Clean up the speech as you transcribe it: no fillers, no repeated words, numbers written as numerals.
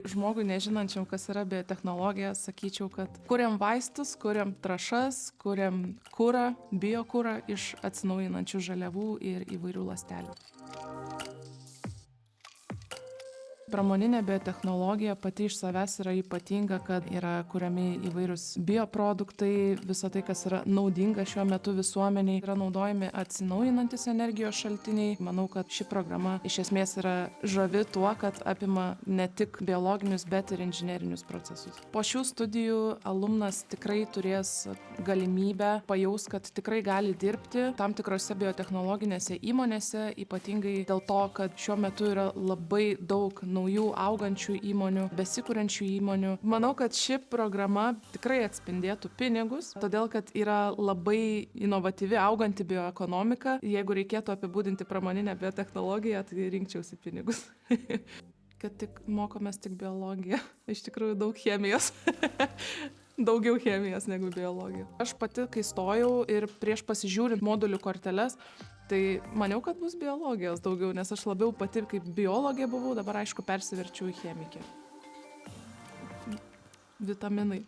Žmogui nežinančiam, kas yra biotechnologija, sakyčiau, kad kuriam vaistus, kuriam trąšas, kuriam kūrą, biokūrą iš atsinaujinančių žaliavų ir įvairių ląstelių. Pramoninė biotechnologija pati iš savęs yra ypatinga, kad yra kuriami įvairūs bioproduktai, visa tai, kas yra naudinga šiuo metu visuomeniai, yra naudojami atsinaujinantis energijos šaltiniai. Manau, kad ši programa iš esmės yra žavi tuo, kad apima ne tik biologinius, bet ir inžinerinius procesus. Po šių studijų alumnas tikrai turės galimybę pajaus, kad tikrai gali dirbti tam tikrose biotechnologinėse įmonėse, ypatingai dėl to, kad šiuo metu yra labai daug naujų augančių įmonių, besikuriančių įmonių. Manau, kad ši programa tikrai atspindėtų pinigus, todėl kad yra labai inovatyvi auganti bioekonomika. Jeigu reikėtų apibūdinti pramoninę biotechnologiją, tai rinkčiausi pinigus. Kad tik mokomės tik biologiją. Iš tikrųjų daug chemijos. Daugiau chemijos negu biologija. Aš pati, kai stojau ir prieš pasižiūrint modulių korteles, tai maniau, kad bus biologijos daugiau, nes aš labiau pati kaip biologė buvau, dabar aišku persiverčiau į chemikę. Vitaminai.